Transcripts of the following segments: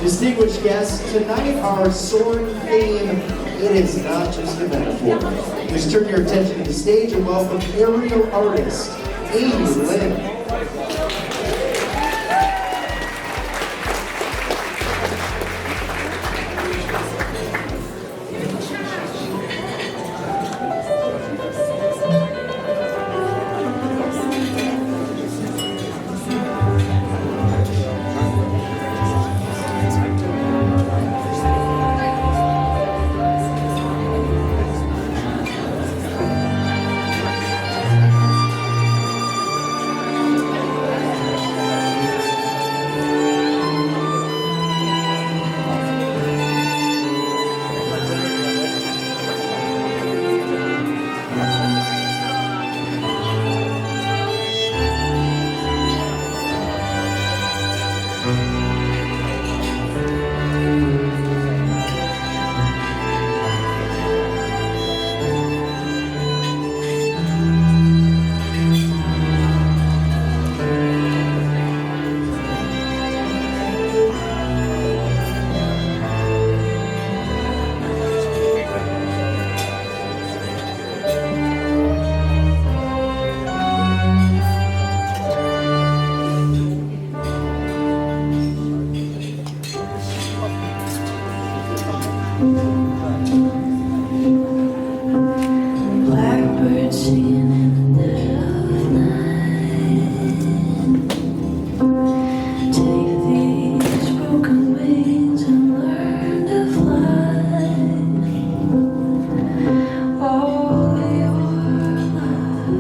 Distinguished guests, tonight our Soaring theme, it is not just a metaphor. Please turn your attention to the stage and welcome aerial artist, Lynn. Blackbird singing in the dead of night. Take these broken wings and learn to fly. All your life,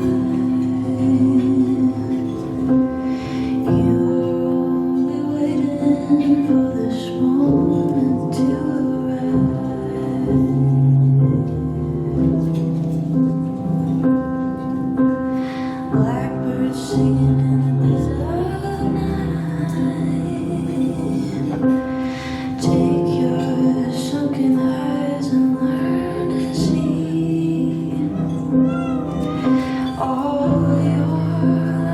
you'll be waiting for this moment to arrive. Blackbird singing in the dead of night. Take your sunken eyes and learn to see all your life.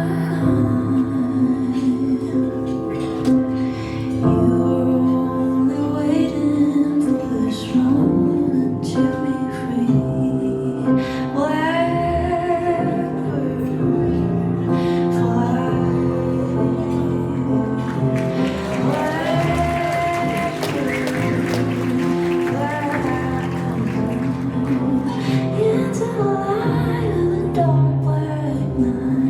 You're only waiting for this moment to be free. Blackbird into the light of the dark black night.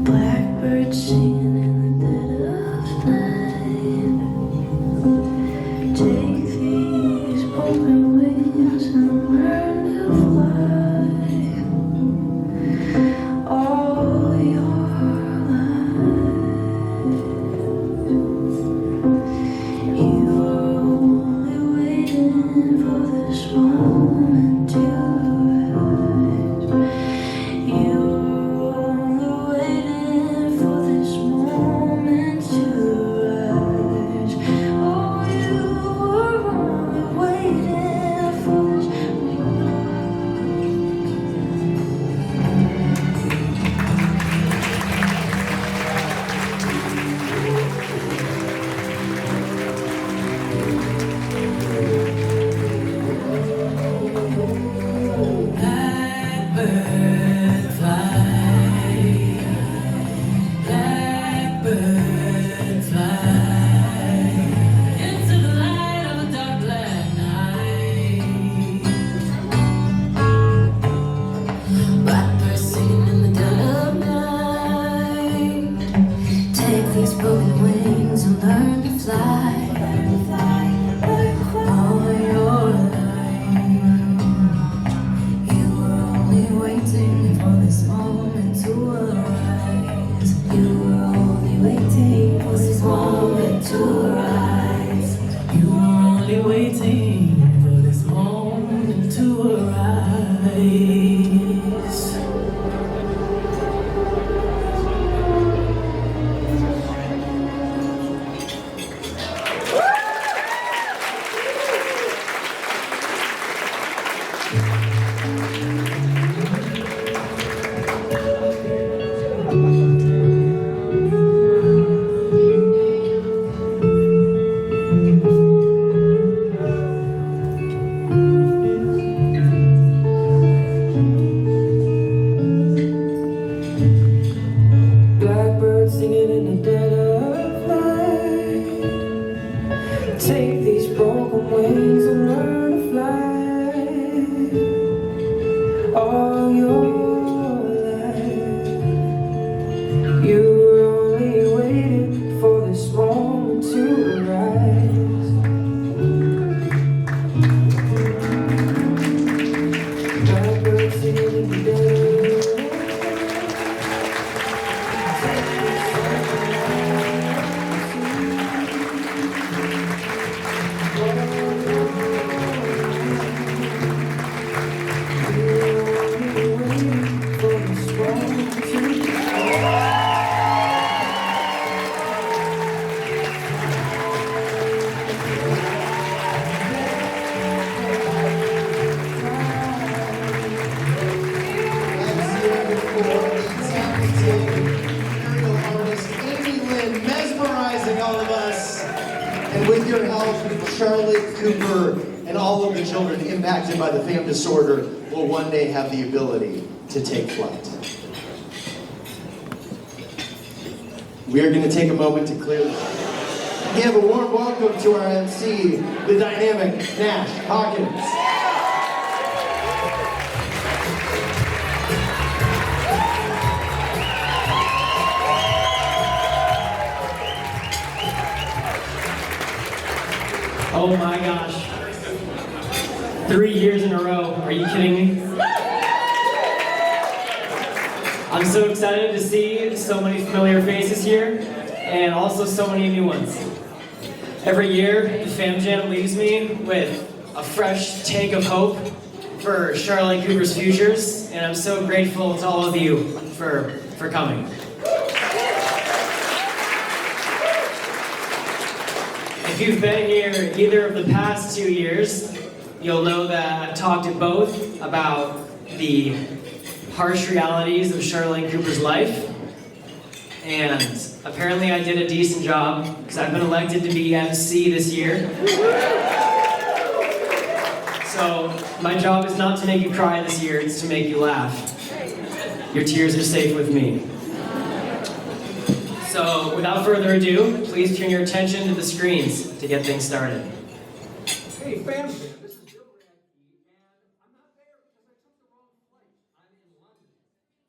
Blackbird singing in the dead of night. Take these broken wings and learn to fly. All your life, you're only waiting for this moment to arrive. You're only waiting for this moment to rise. Oh, you are only waiting for this moment. Blackbird fly, blackbird fly into the light of a dark black night. Blackbird singing in the dead of night. Take these broken wings and learn to fly. helping all of us. And with your help, Charlotte, Cooper, and all of the children impacted by the FAM disorder will one day have the ability to take flight. We are going to take a moment to clear the Give a warm welcome to our MC, the dynamic Nash Hawkins. Oh my gosh. 3 years in a row. Are you kidding me? I'm so excited to see so many familiar faces here and also so many new ones. Every year, the Fam Jam leaves me with a fresh tank of hope for Charlotte Cooper's futures, and I'm so grateful to all of you for coming. If you've been here either of the past 2 years, you'll know that I've talked to both about the harsh realities of Charlotte Cooper's life, and apparently I did a decent job because I've been elected to be MC this year. So my job is not to make you cry this year, it's to make you laugh. Your tears are safe with me. So without further ado, please turn your attention to the screens to get things started. Hey, fam, this is Bill Radke, and I'm not there because I took the wrong flight. I'm in London.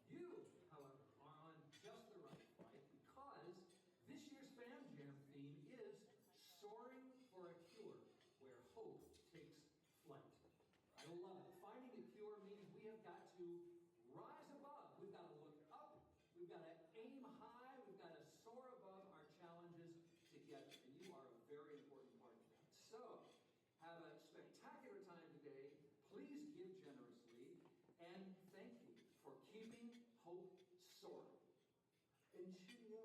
You, however, are on just the right flight because this year's Fam Jam theme is Soaring for a Cure, where hope takes flight. I love it. Finding a cure means we have got to rise above. We've got to look up. We've got to aim high. We've got to soar above our challenges together. And you are a very important part of that. So, have a spectacular time today. Please give generously. And thank you for keeping hope soaring. And cheerio.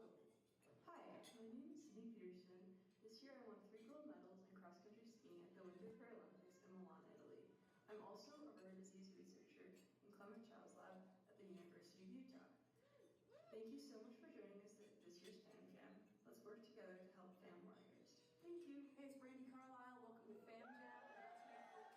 Hi, my name is Sydney Peterson. This year I won 3 gold medals in cross-country skiing at the Winter Paralympics in Milan, Italy. I'm also a rare disease researcher in Clement Chow's lab at the University of Utah. Thank you so much for joining us at this year's Fam Jam. Let's work together to help fam warriors. Thank you. Hey, it's Brandy Carlisle. Welcome to Fam Jam. Let's make hope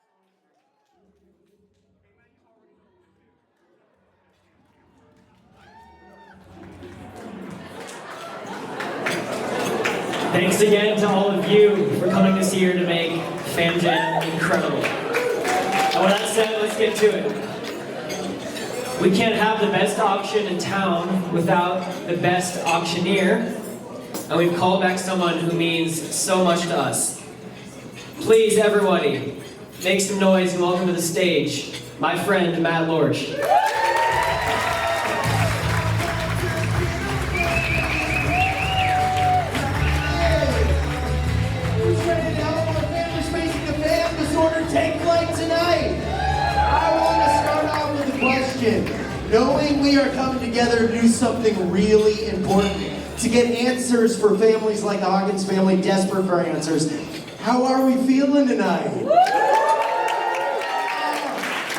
Thanks again to all of you for coming this year to make Fam Jam incredible. And with that said, let's get to it. We can't have the best auction in town without the best auctioneer, and we've called back someone who means so much to us. Please, everybody, make some noise and welcome to the stage, my friend, Matt Lorch. Take flight tonight. I want to start off with a question. Knowing we are coming together to do something really important, to get answers for families like the Hawkins family, desperate for answers, how are we feeling tonight?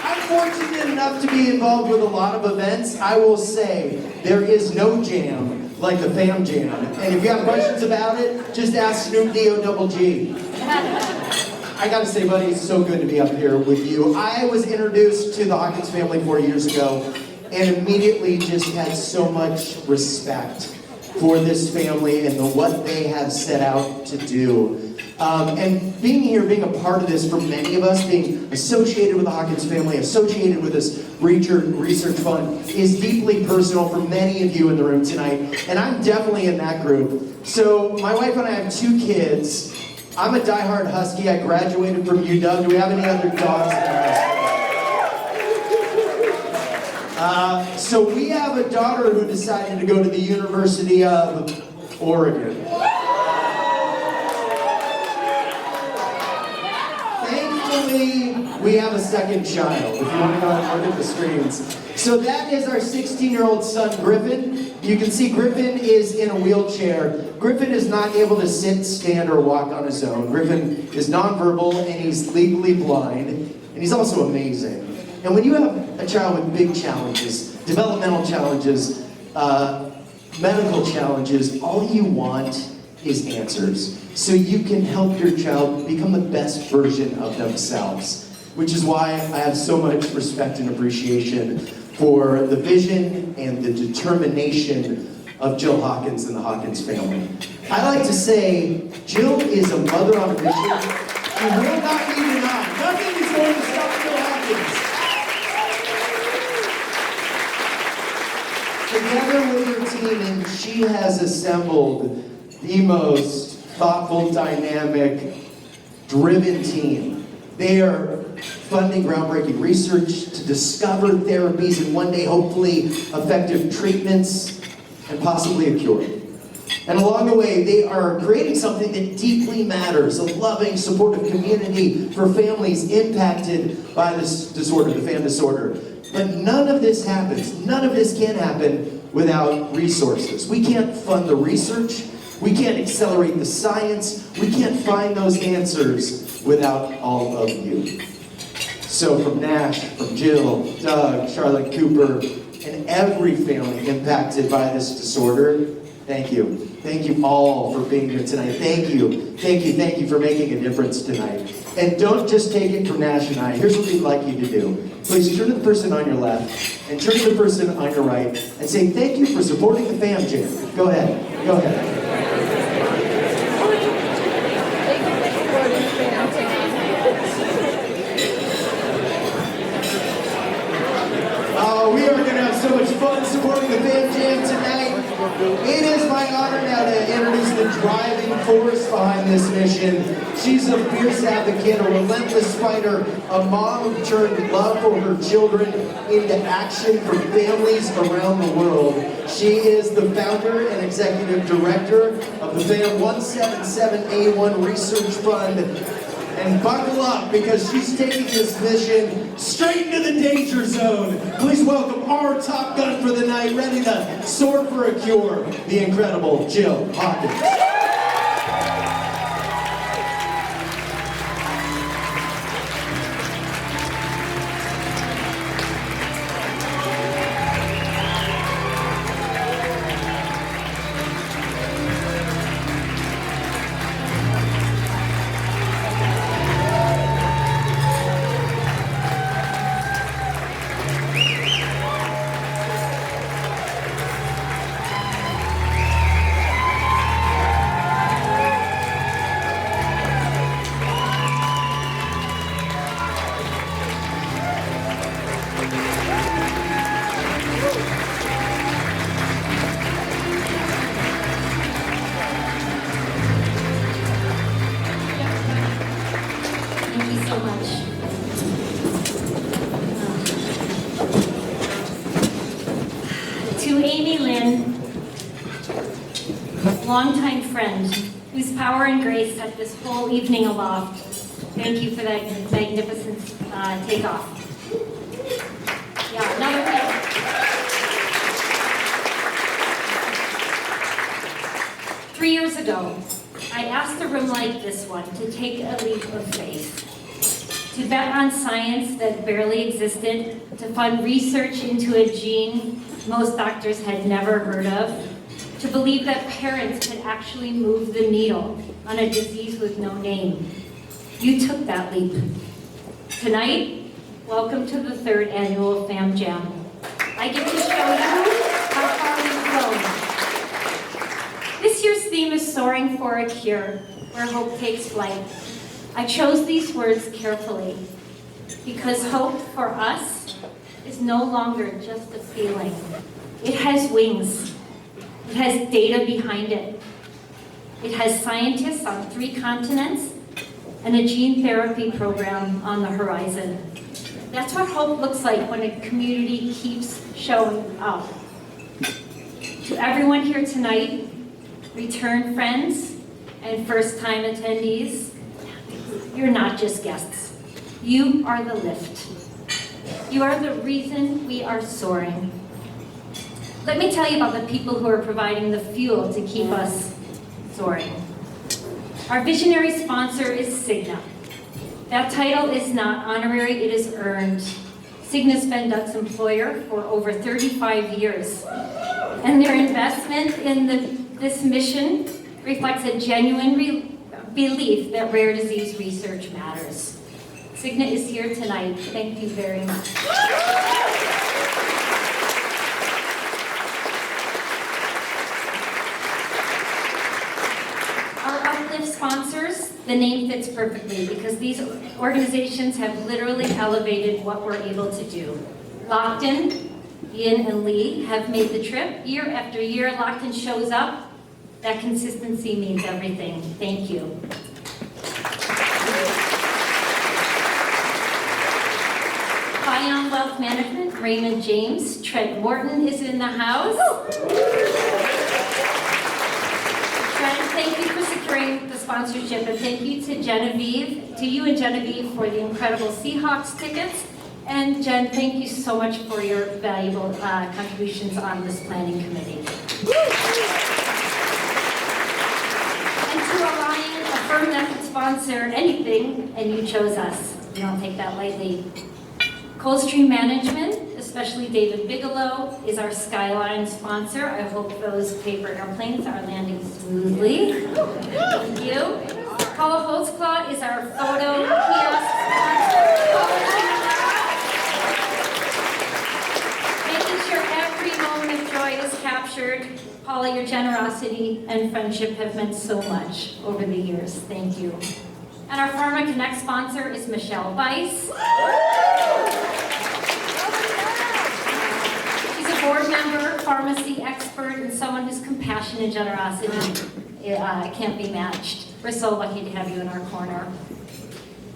I'm fortunate enough to be involved with a lot of events. I will say there is no jam like the Fam Jam. And if you have questions about it, just ask Snoop D-O-double-G. I gotta say, buddy, it's so good to be up here with you. I was introduced to the Hawkins family 4 years ago and immediately just had so much respect for this family and what they have set out to do. And being here, being a part of this for many of us, being associated with the Hawkins family, associated with this research fund, is deeply personal for many of you in the room tonight. And I'm definitely in that group. So my wife and I have 2 kids. I'm a diehard Husky. I graduated from UW. Do we have any other dogs in our school? So we have a daughter who decided to go to the University of Oregon. Thankfully, we have a second child, if you want to go and look at the screens. So that is our 16-year-old son, Griffin. You can see Griffin is in a wheelchair. Griffin is not able to sit, stand, or walk on his own. Griffin is nonverbal, and he's legally blind, and he's also amazing. And when you have a child with big challenges, developmental challenges, medical challenges, all you want is answers, so you can help your child become the best version of themselves. Which is why I have so much respect and appreciation for the vision and the determination of Jill Hawkins and the Hawkins family. I like to say, Jill is a mother on a mission who will not be denied. Nothing is going to stop Jill Hawkins. Together with her team, and she has assembled the most thoughtful, dynamic, driven team. They are funding groundbreaking research to discover therapies and one day, hopefully, effective treatments and possibly a cure. And along the way, they are creating something that deeply matters, a loving, supportive community for families impacted by this disorder, the FAM disorder. But none of this happens, none of this can happen without resources. We can't fund the research, we can't accelerate the science, we can't find those answers without all of you. So from Nash, from Jill, Doug, Charlotte Cooper, and every family impacted by this disorder, thank you. Thank you all for being here tonight. Thank you. Thank you. Thank you for making a difference tonight. And don't just take it from Nash and I. Here's what we'd like you to do. Please turn to the person on your left and turn to the person on your right and say, thank you for supporting the FAM Jam. Go ahead. Go ahead. We are going to have so much fun supporting the FAM Jam tonight. It is my honor now to introduce the driving force behind this mission. She's a fierce advocate, a relentless fighter, a mom who turned love for her children into action for families around the world. She is the founder and executive director of the FAM177A1 Research Fund. And buckle up, because she's taking this mission straight into the danger zone. Please welcome our top gun for the night, ready to soar for a cure, the incredible Jill Hawkins. Lynn, longtime friend, whose power and grace set this whole evening aloft. Thank you for that magnificent takeoff. Yeah, another round. 3 years ago, I asked a room like this one to take a leap of faith, to bet on science that barely existed, to fund research into a gene most doctors had never heard of, to believe that parents could actually move the needle on a disease with no name. You took that leap. Tonight, welcome to the 3rd annual FAM Jam. I get to show you how far we've grown. This year's theme is Soaring for a Cure, where hope takes flight. I chose these words carefully because hope for us is no longer just a feeling. It has wings. It has data behind it. It has scientists on 3 continents and a gene therapy program on the horizon. That's what hope looks like when a community keeps showing up. To everyone here tonight, return friends and first-time attendees, you're not just guests. You are the lift. You are the reason we are soaring. Let me tell you about the people who are providing the fuel to keep us soaring. Our visionary sponsor is Cigna. That title is not honorary, it is earned. Cigna's been Doug's employer for over 35 years. And their investment in this mission reflects a genuine belief that rare disease research matters. Cigna is here tonight. Thank you very much. Our Uplift sponsors, the name fits perfectly because these organizations have literally elevated what we're able to do. Lockton, Ian and Lee have made the trip. Year after year, Lockton shows up. That consistency means everything. Thank you. Bion Wealth Management, Raymond James, Trent Morton is in the house. Trent, thank you for securing the sponsorship, and thank you to Genevieve, to you and Genevieve for the incredible Seahawks tickets. And Jen, thank you so much for your valuable contributions on this planning committee. And to Orion, a firm that could sponsor anything, and you chose us. We don't take that lightly. Coldstream Management, especially David Bigelow, is our Skyline sponsor. I hope those paper airplanes are landing smoothly. Thank you. Paula Holtzclaw is our photo kiosk sponsor. Making sure every moment of joy is captured. Paula, your generosity and friendship have meant so much over the years. Thank you. And our Pharma Connect sponsor is Michelle Weiss. She's a board member, pharmacy expert, and someone whose compassion and generosity can't be matched. We're so lucky to have you in our corner.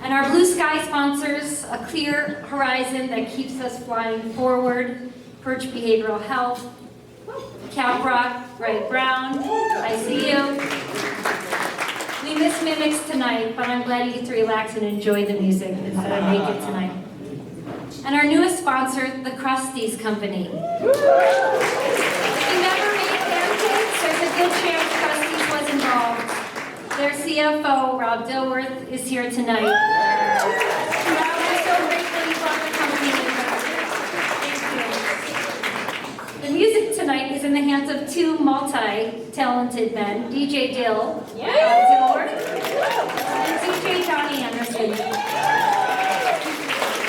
And our Blue Sky sponsors, a clear horizon that keeps us flying forward, Perch Behavioral Health, Caprock, Ray Brown, I see you. We miss Mimics tonight, but I'm glad you get to relax and enjoy the music instead of make it tonight. And our newest sponsor, the Krusty's Company. If you never made pancakes, there's a good chance Krusty's was involved. Their CFO, Rob Dilworth, is here tonight. Rob, we're so grateful you brought the company with us. Thank you. The music tonight is in the hands of two multi-talented men, DJ Dill, Rob Dilworth, and DJ Johnny Anderson.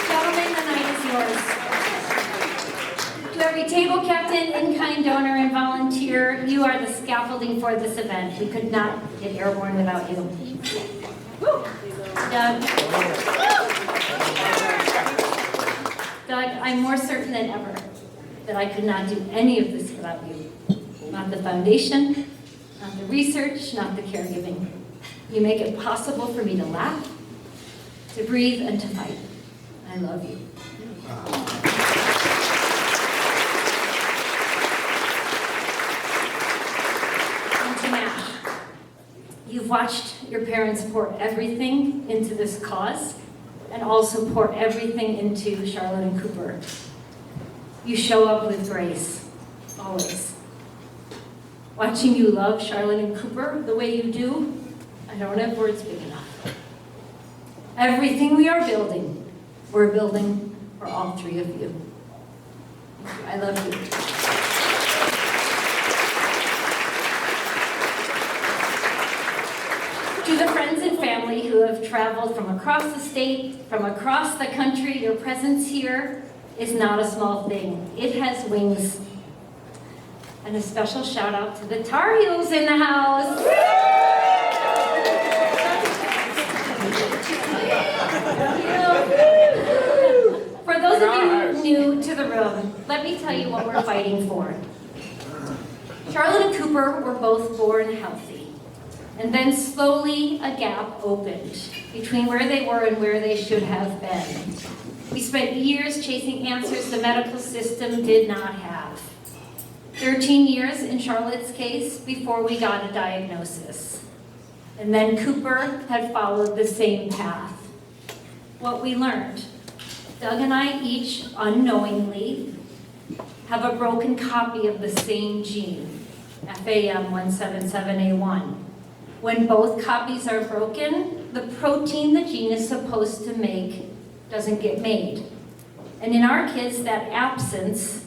Gentlemen, the night is yours. To every table captain, in-kind donor, and volunteer, you are the scaffolding for this event. We could not get airborne without you. Doug, I'm more certain than ever that I could not do any of this without you. Not the foundation, not the research, not the caregiving. You make it possible for me to laugh, to breathe, and to fight. I love you. And to Nash, you've watched your parents pour everything into this cause and also pour everything into Charlotte and Cooper. You show up with grace, always. Watching you love Charlotte and Cooper the way you do, I don't have words big enough. Everything we are building, we're building for all three of you. I love you. To the friends and family who have traveled from across the state, from across the country, your presence here is not a small thing. It has wings. And a special shout out to the Tar Heels in the house. For those of you new to the room, let me tell you what we're fighting for. Charlotte and Cooper were both born healthy, and then slowly a gap opened between where they were and where they should have been. We spent years chasing answers the medical system did not have. 13 years in Charlotte's case before we got a diagnosis. And then Cooper had followed the same path. What we learned, Doug and I each unknowingly have a broken copy of the same gene, FAM177A1. When both copies are broken, the protein the gene is supposed to make doesn't get made. And in our kids, that absence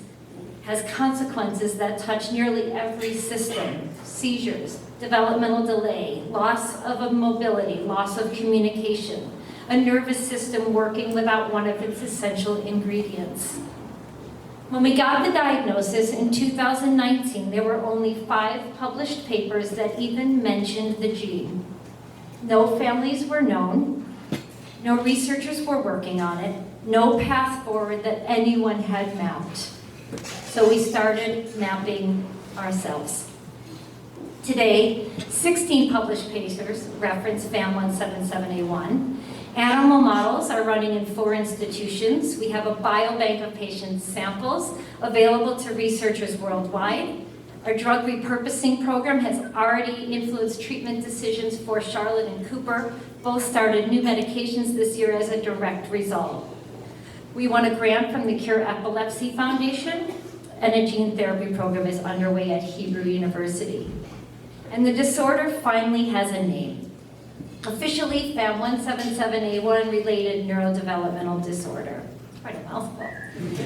has consequences that touch nearly every system: seizures, developmental delay, loss of mobility, loss of communication, a nervous system working without one of its essential ingredients. When we got the diagnosis in 2019, there were only 5 published papers that even mentioned the gene. No families were known, no researchers were working on it, no path forward that anyone had mapped. So we started mapping ourselves. Today, 16 published papers reference FAM177A1. Animal models are running in 4 institutions. We have a biobank of patient samples available to researchers worldwide. Our drug repurposing program has already influenced treatment decisions for Charlotte and Cooper. Both started new medications this year as a direct result. We won a grant from the Cure Epilepsy Foundation, and a gene therapy program is underway at Hebrew University. And the disorder finally has a name. Officially, FAM177A1 related neurodevelopmental disorder. Quite a mouthful.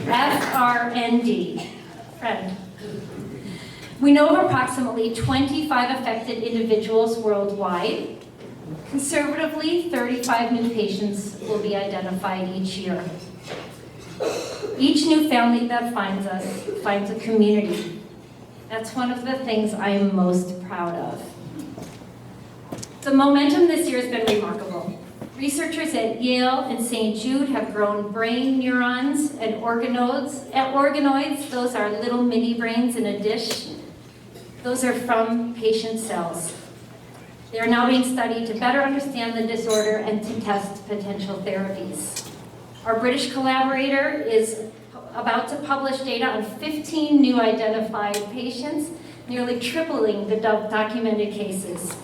FRND. Friend. We know of approximately 25 affected individuals worldwide. Conservatively, 35 new patients will be identified each year. Each new family that finds us finds a community. That's one of the things I am most proud of. The momentum this year has been remarkable. Researchers at Yale and St. Jude have grown brain neurons and organoids. Those are little mini brains in a dish. Those are from patient cells. They are now being studied to better understand the disorder and to test potential therapies. Our British collaborator is about to publish data on 15 new identified patients, nearly tripling the documented cases.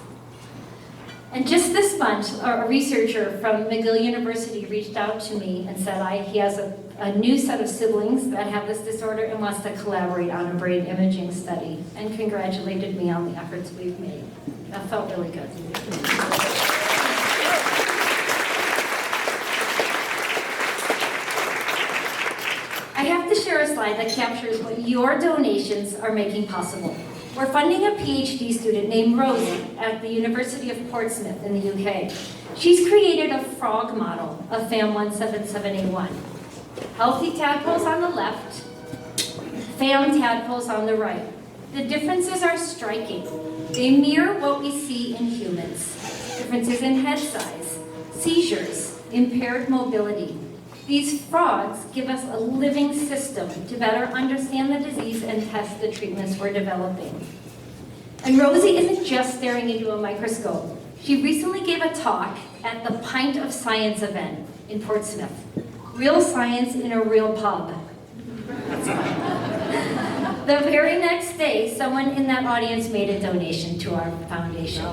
And just this month, a researcher from McGill University reached out to me and said he has a new set of siblings that have this disorder and wants to collaborate on a brain imaging study, and congratulated me on the efforts we've made. That felt really good. I have to share a slide that captures what your donations are making possible. We're funding a PhD student named Rosie at the University of Portsmouth in the UK. She's created a frog model of FAM177A1. Healthy tadpoles on the left, FAM tadpoles on the right. The differences are striking. They mirror what we see in humans. Differences in head size, seizures, impaired mobility. These frogs give us a living system to better understand the disease and test the treatments we're developing. And Rosie isn't just staring into a microscope. She recently gave a talk at the Pint of Science event in Portsmouth. Real science in a real pub. That's fun. The very next day, someone in that audience made a donation to our foundation.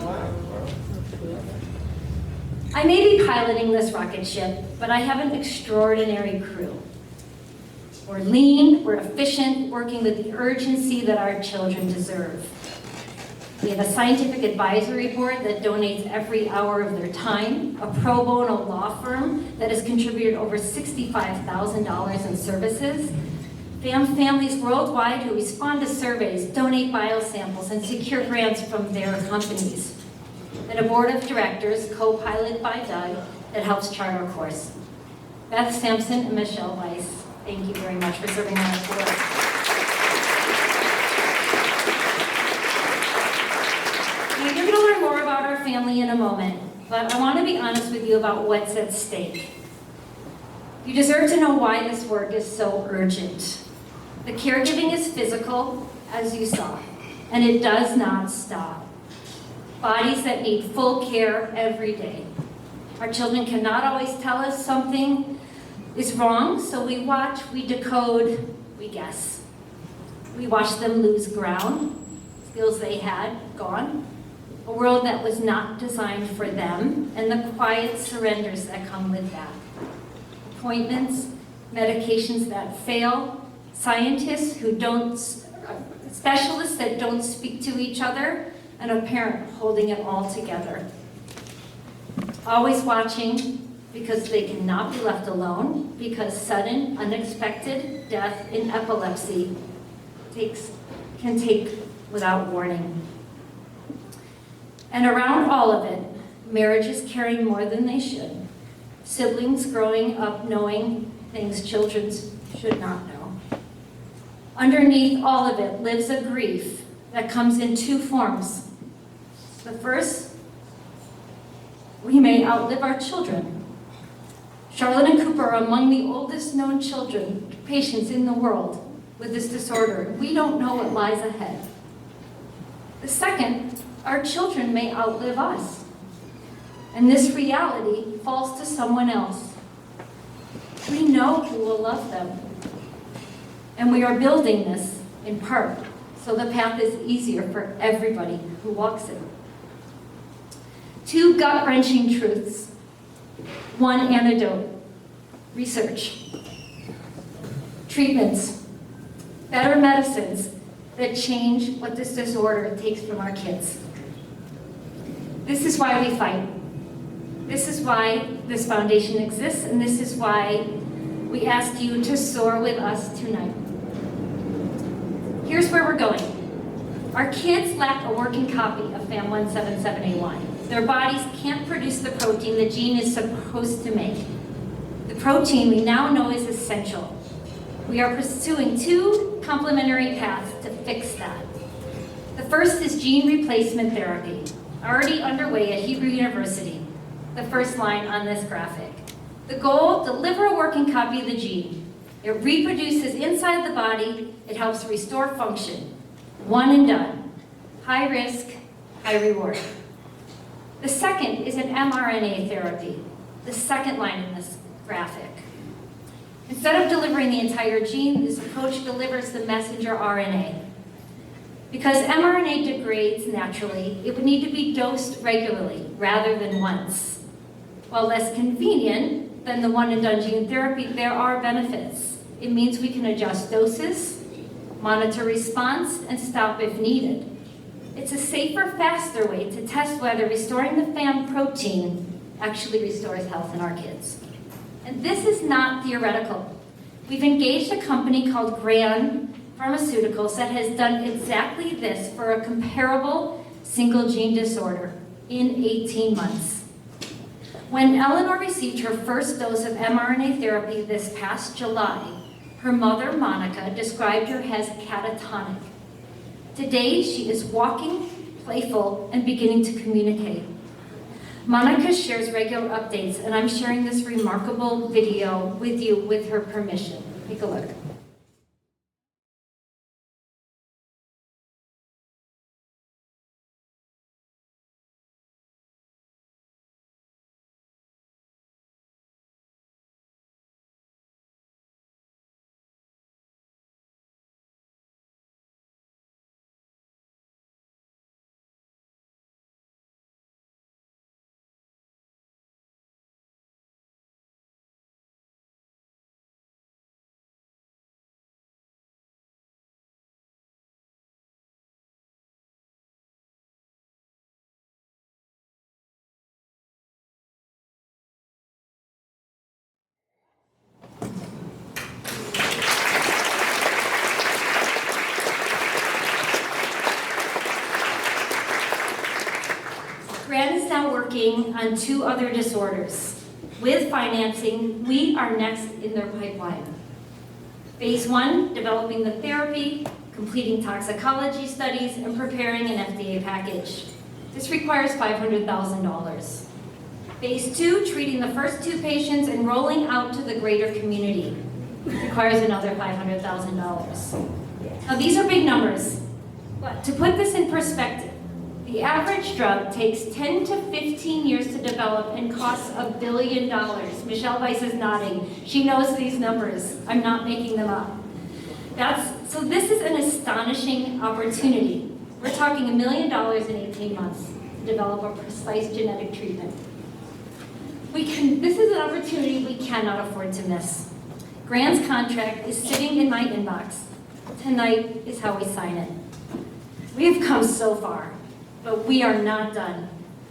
I may be piloting this rocket ship, but I have an extraordinary crew. We're lean, we're efficient, working with the urgency that our children deserve. We have a scientific advisory board that donates every hour of their time, a pro bono law firm that has contributed over $65,000 in services, families worldwide who respond to surveys, donate biosamples, and secure grants from their companies, and a board of directors, co-piloted by Doug, that helps chart our course. Beth Sampson and Michelle Weiss, thank you very much for serving on our board. You're going to learn more about our family in a moment, but I want to be honest with you about what's at stake. You deserve to know why this work is so urgent. The caregiving is physical, as you saw, and it does not stop. Bodies that need full care every day. Our children cannot always tell us something is wrong, so we watch, we decode, we guess. We watch them lose ground, skills they had gone, a world that was not designed for them, and the quiet surrenders that come with that. Appointments, medications that fail, scientists who don't, specialists that don't speak to each other, and a parent holding it all together. Always watching because they cannot be left alone, because sudden, unexpected death in epilepsy can take without warning. And around all of it, marriages caring more than they should, siblings growing up knowing things children should not know. Underneath all of it lives a grief that comes in two forms. The first, we may outlive our children. Charlotte and Cooper are among the oldest known patients in the world with this disorder. We don't know what lies ahead. The second, our children may outlive us. And this reality falls to someone else. We know who will love them. And we are building this, in part, so the path is easier for everybody who walks it. Two gut-wrenching truths. One antidote. Research. Treatments. Better medicines that change what this disorder takes from our kids. This is why we fight. This is why this foundation exists, and this is why we ask you to soar with us tonight. Here's where we're going. Our kids lack a working copy of FAM177A1. Their bodies can't produce the protein the gene is supposed to make. The protein we now know is essential. We are pursuing two complementary paths to fix that. The first is gene replacement therapy, already underway at Hebrew University. The first line on this graphic. The goal, deliver a working copy of the gene. It reproduces inside the body. It helps restore function. One and done. High risk, high reward. The second is an mRNA therapy, the second line in this graphic. Instead of delivering the entire gene, this approach delivers the messenger RNA. Because mRNA degrades naturally, it would need to be dosed regularly rather than once. While less convenient than the one-and-done gene therapy, there are benefits. It means we can adjust doses, monitor response, and stop if needed. It's a safer, faster way to test whether restoring the FAM protein actually restores health in our kids. And this is not theoretical. We've engaged a company called Gran Pharmaceuticals that has done exactly this for a comparable single gene disorder in 18 months. When Eleanor received her first dose of mRNA therapy this past July, her mother, Monica, described her as catatonic. Today, she is walking, playful, and beginning to communicate. Monica shares regular updates, and I'm sharing this remarkable video with you with her permission. Take a look. Gran is now working on 2 other disorders. With financing, we are next in their pipeline. Phase 1, developing the therapy, completing toxicology studies, and preparing an FDA package. This requires $500,000. Phase 2, treating the first 2 patients and rolling out to the greater community. Requires another $500,000. Now these are big numbers, but to put this in perspective, the average drug takes 10 to 15 years to develop and costs $1 billion. Michelle Weiss is nodding. She knows these numbers. I'm not making them up. So this is an astonishing opportunity. We're talking $1 million in 18 months to develop a precise genetic treatment. This is an opportunity we cannot afford to miss. Gran's contract is sitting in my inbox. Tonight is how we sign it. We have come so far. But we are not done.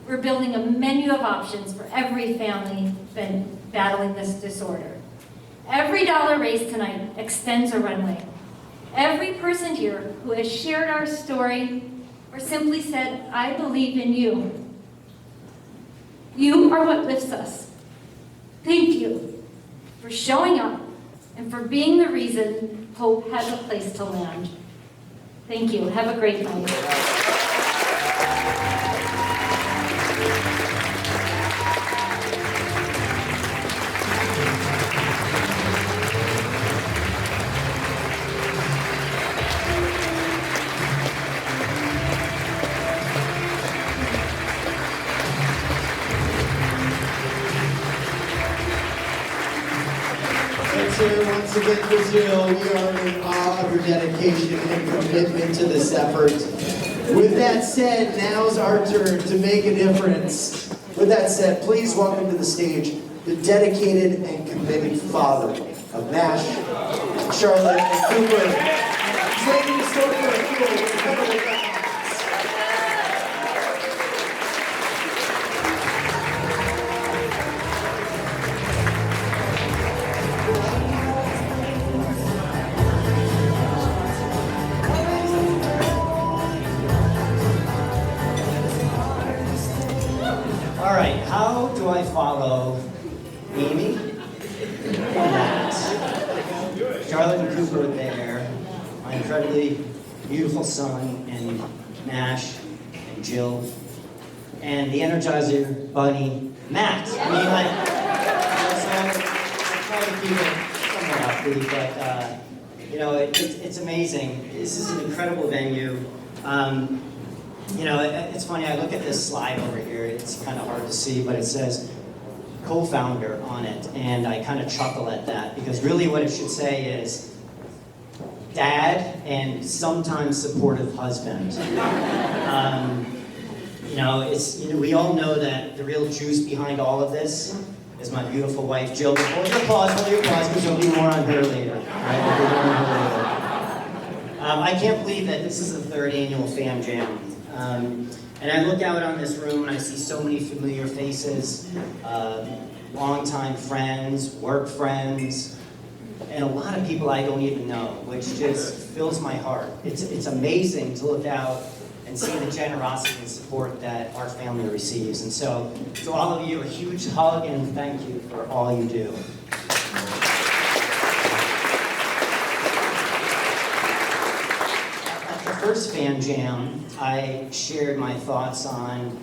We're building a menu of options for every family battling this disorder. Every dollar raised tonight extends a runway. every person here who has shared our story or simply said, I believe in you. You are what lifts us. Thank you for showing up and for being the reason hope has a place to land. Thank you. Have a great night. Let's hear it once again for Jill. We are in awe of your dedication and commitment to this effort. With that said, now's our turn to make a difference. With that said, please welcome to the stage the dedicated and committed father of Nash, Charlotte, and Cooper. He's making the story for a few incredible guys. All right, how do I follow Amy and Matt? Charlotte and Cooper there, my incredibly beautiful son, and Nash and Jill, and the Energizer Bunny, Matt. I mean, like, I try to keep it somewhat upbeat, but you know, it's amazing. This is an incredible venue. You know, it's funny, I look at this slide over here, it's kind of hard to see, but it says co-founder on it, and I kind of chuckle at that, because really what it should say is dad and sometimes supportive husband. You know, we all know that the real juice behind all of this is my beautiful wife, Jill. But hold your applause, because there'll be more on her later. Right? There'll be more on her later. I can't believe that this is the third annual FAM Jam. And I look out on this room and I see so many familiar faces, longtime friends, work friends, and a lot of people I don't even know, which just fills my heart. It's amazing to look out and see the generosity and support that our family receives. And so, to all of you, a huge hug and thank you for all you do. First FAM Jam, I shared my thoughts on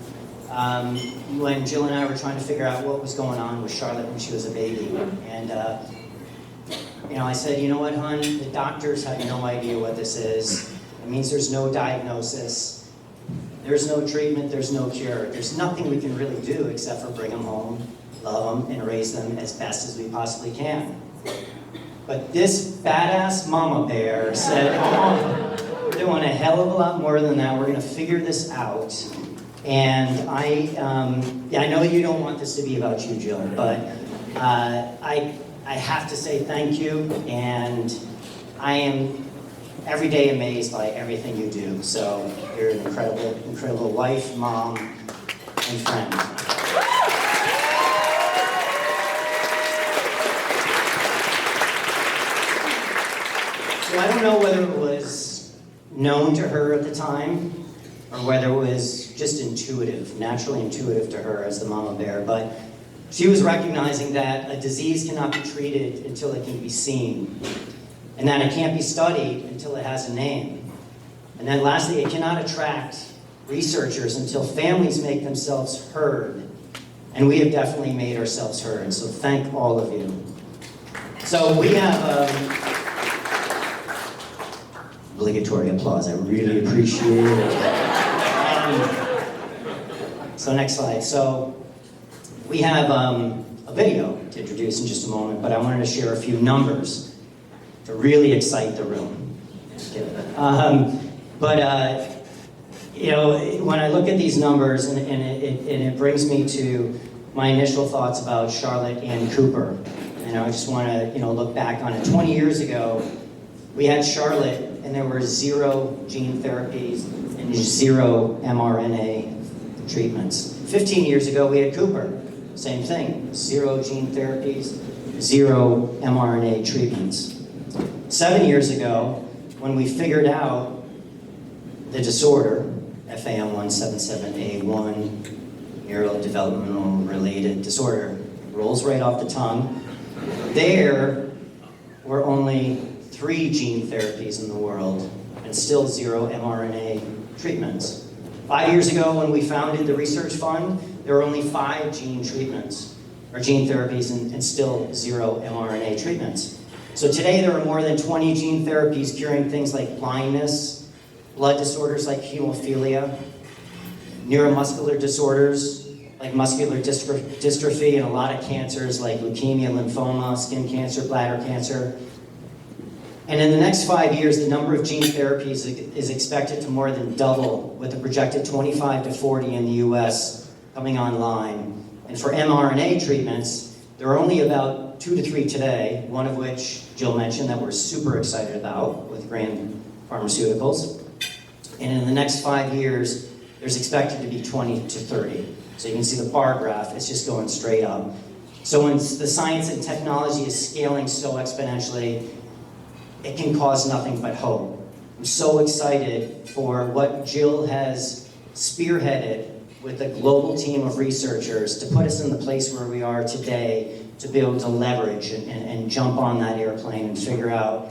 when Jill and I were trying to figure out what was going on with Charlotte when she was a baby. And, you know, I said, you know what, hon, the doctors have no idea what this is. It means there's no diagnosis, there's no treatment, there's no cure. There's nothing we can really do except for bring them home, love them, and raise them as best as we possibly can. But this badass mama bear said, oh, we're doing a hell of a lot more than that. We're going to figure this out. And I know you don't want this to be about you, Jill, but I have to say thank you, and I am every day amazed by everything you do. So you're an incredible, incredible wife, mom, and friend. So I don't know whether it was known to her at the time, or whether it was just intuitive, naturally intuitive to her as the mama bear, but she was recognizing that a disease cannot be treated until it can be seen, and that it can't be studied until it has a name. And then lastly, it cannot attract researchers until families make themselves heard, and we have definitely made ourselves heard, so thank all of you. So we have obligatory applause. I really appreciate it. So next slide. So we have a video to introduce in just a moment, but I wanted to share a few numbers to really excite the room. Just kidding. You know, when I look at these numbers, and it brings me to my initial thoughts about Charlotte and Cooper. And I just want to, you know, look back on it. 20 years ago, we had Charlotte, and there were 0 gene therapies and 0 mRNA treatments. 15 years ago, we had Cooper. Same thing, 0 gene therapies, 0 mRNA treatments. 7 years ago, when we figured out the disorder, FAM177A1 Neurodevelopmental related disorder, rolls right off the tongue. There were only 3 gene therapies in the world and still 0 mRNA treatments. 5 years ago when we founded the research fund, there were only 5 gene treatments, or gene therapies, and still 0 mRNA treatments. So today there are more than 20 gene therapies curing things like blindness, blood disorders like hemophilia, neuromuscular disorders like muscular dystrophy, and a lot of cancers like leukemia, lymphoma, skin cancer, bladder cancer. And in the next 5 years, the number of gene therapies is expected to more than double, with a projected 25 to 40 in the US coming online. And for mRNA treatments, there are only about 2 to 3 today, one of which Jill mentioned that we're super excited about with Grand Pharmaceuticals. And in the next 5 years, there's expected to be 20 to 30. So you can see the bar graph, it's just going straight up. So when the science and technology is scaling so exponentially, it can cause nothing but hope. I'm so excited for what Jill has spearheaded with a global team of researchers to put us in the place where we are today to be able to leverage and jump on that airplane and figure out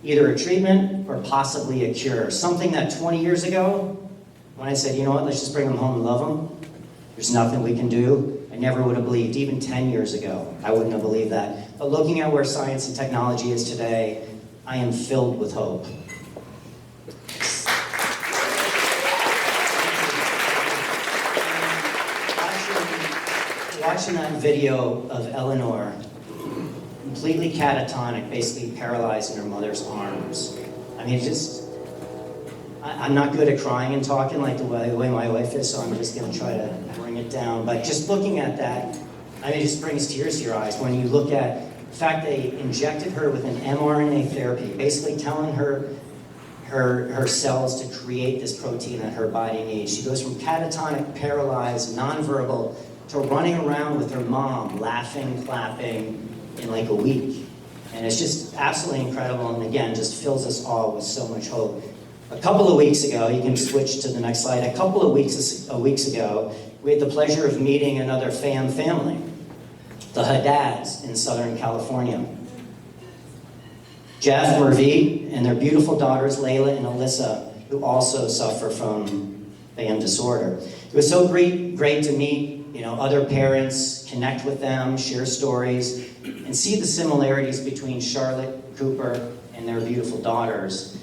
either a treatment or possibly a cure. Something that 20 years ago, when I said, you know what, let's just bring them home and love them, there's nothing we can do, I never would have believed. Even 10 years ago, I wouldn't have believed that. But looking at where science and technology is today, I am filled with hope. Watching that video of Eleanor, completely catatonic, basically paralyzed in her mother's arms. I mean, I'm not good at crying and talking like the way my wife is, so I'm just going to try to bring it down. But just looking at that, I mean, it just brings tears to your eyes when you look at the fact they injected her with an mRNA therapy, basically telling her cells to create this protein that her body needs. She goes from catatonic, paralyzed, nonverbal, to running around with her mom, laughing, clapping in like a week. And it's just absolutely incredible, and again, just fills us all with so much hope. A couple of weeks ago, you can switch to the next slide, a couple of weeks ago, we had the pleasure of meeting another FAM family, the Haddads in Southern California. Jeff, Mervit, and their beautiful daughters, Layla and Alyssa, who also suffer from FAM disorder. It was so great to meet other parents, connect with them, share stories, and see the similarities between Charlotte, Cooper, and their beautiful daughters,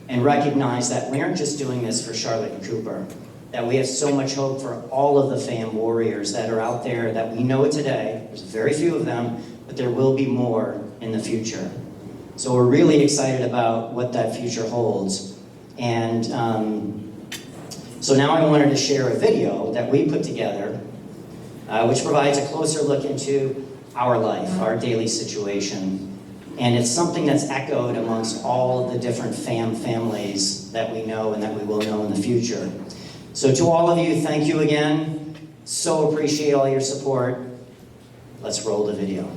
and recognize that we aren't just doing this for Charlotte and Cooper, that we have so much hope for all of the FAM warriors that are out there that we know today. There's very few of them, but there will be more in the future. So we're really excited about what that future holds. And so now I wanted to share a video that we put together, which provides a closer look into our life, our daily situation. And it's something that's echoed amongst all of the different FAM families that we know and that we will know in the future. So to all of you, thank you again. So appreciate all your support. Let's roll the video.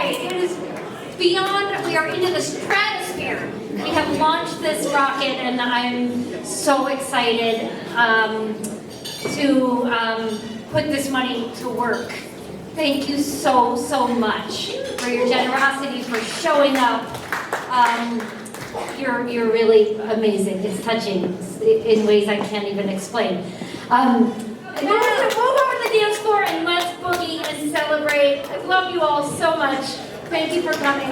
right. It is beyond, we are into the stratosphere. We have launched this rocket and I'm so excited to put this money to work. Thank you so, so much for your generosity, for showing up. You're really amazing. It's touching in ways I can't even explain. Move over to the dance floor and let's boogie and celebrate. I love you all so much. Thank you for coming.